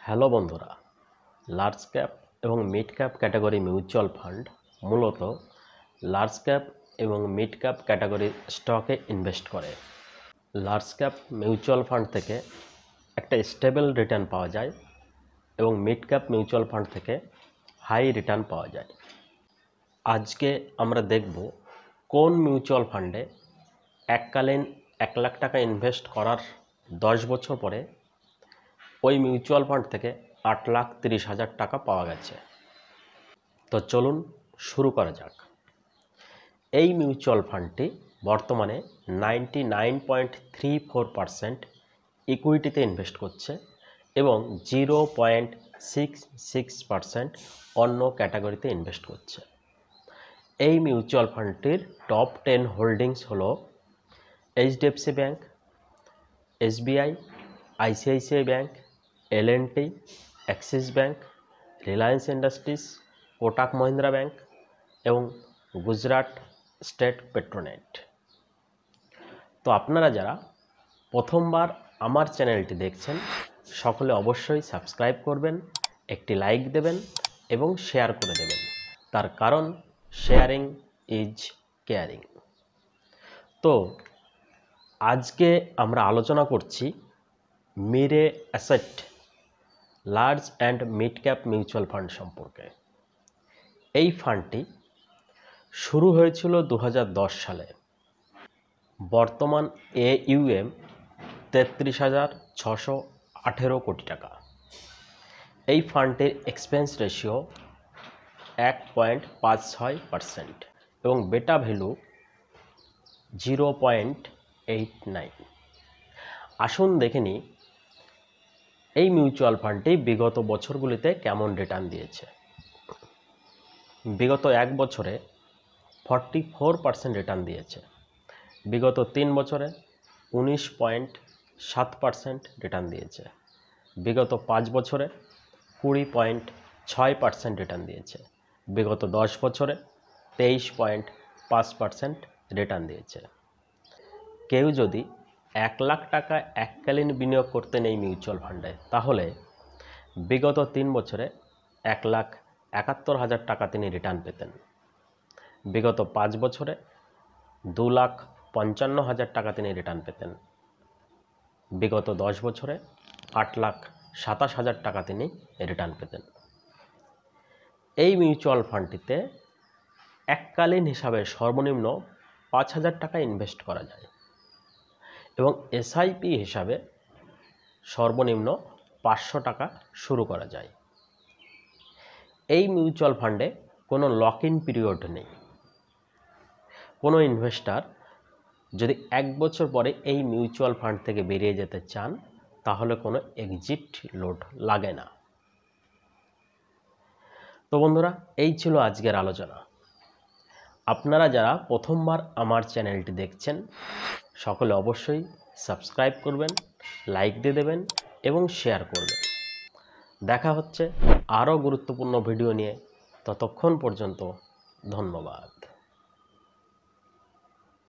Hello বন্ধুরা, large cap এবং mid cap category mutual fund মূলত লার্জ ক্যাপ এবং মিড ক্যাপ ক্যাটাগরির স্টকে ইনভেস্ট করে। লার্জ ক্যাপ মিউচুয়াল ফান্ড থেকে একটা স্টেবল রিটার্ন পাওয়া যায় এবং মিড ক্যাপ মিউচুয়াল ফান্ড থেকে হাই রিটার্ন পাওয়া যায়। আজকে আমরা দেখব কোন মিউচুয়াল ফান্ডে এককালীন 1 লাখ টাকা ইনভেস্ট করার 10 বছর পরে ওই মিউচুয়াল ফান্ড থেকে 8,30,000 টাকা পাওয়া গেছে। তো চলুন শুরু করা যাক। এই মিউচুয়াল ফান্ডটি বর্তমানে 99.34% ইকুইটিতে ইনভেস্ট করছে এবং 0.66% অন্য ক্যাটাগরিতে ইনভেস্ট করছে। এই মিউচুয়াল ফান্ডটির টপ 10 হোল্ডিংস হলো HDFC bank, SBI, ICICI bank, L&T, Axis bank, Reliance industries, Kotak Mahindra bank এবং গুজরাট স্টেট পেট্রোনেট। তো আপনারা যারা প্রথমবার আমার চ্যানেলটি দেখছেন সকলে অবশ্যই সাবস্ক্রাইব করবেন, একটি লাইক দেবেন এবং শেয়ার করে দেবেন। তার কারণ শেয়ারিং ইজ কেয়ারিং। তো আজকে আমরা আলোচনা করছি Mirae asset large and mid cap mutual fund সম্পর্কে। এই ফান্ডটি শুরু হয়েছিল 2010 সালে। বর্তমান AUM 33,618 কোটি টাকা। এই ফান্ডের এক্সপেন্স রেশিও 1.56% এবং বেটা ভ্যালু 0.89। আসুন দেখে নিই এই মিউচুয়াল ফান্ডটি বিগত বছরগুলিতে কেমন রিটার্ন দিয়েছে। বিগত 1 বছরে 44% রিটার্ন দিয়েছে। বিগত 3 বছরে 19.7% রিটার্ন দিয়েছে। বিগত 5 বছরে 20.6% রিটার্ন দিয়েছে। বিগত 10 বছরে 23.5% রিটার্ন দিয়েছে। কেউ যদি 1 লাখ টাকা এককালীন বিনিয়োগ করতেন এই মিউচুয়াল ফান্ডে, তাহলে বিগত 3 বছরে 1,71,000 টাকা তিনি রিটার্ন পেতেন। বিগত 5 বছরে 2,55,000 টাকা তিনি রিটার্ন পেতেন। বিগত 10 বছরে 8,27,000 টাকা তিনি রিটার্ন পেতেন। এই মিউচুয়াল ফান্ডটিতে এককালীন হিসাবে সর্বনিম্ন 5,000 টাকা ইনভেস্ট করা যায় এবং SIP হিসাবে সর্বনিম্ন 500 টাকা শুরু করা যায়। এই মিউচুয়াল ফান্ডে কোনো লক ইন পিরিয়ড নেই। কোনো ইনভেস্টর যদি 1 বছর পরে এই মিউচুয়াল ফান্ড থেকে বেরিয়ে যেতে চান তাহলে কোনো এক্সিট লোড লাগে না। তো বন্ধুরা, এই ছিল আজকের আলোচনা। আপনারা যারা প্রথমবার আমার চ্যানেলটি দেখছেন সকলে অবশ্যই সাবস্ক্রাইব করবেন, লাইক দিয়ে দেবেন এবং শেয়ার করবেন। দেখা হচ্ছে আরও গুরুত্বপূর্ণ ভিডিও নিয়ে। ততক্ষণ পর্যন্ত ধন্যবাদ।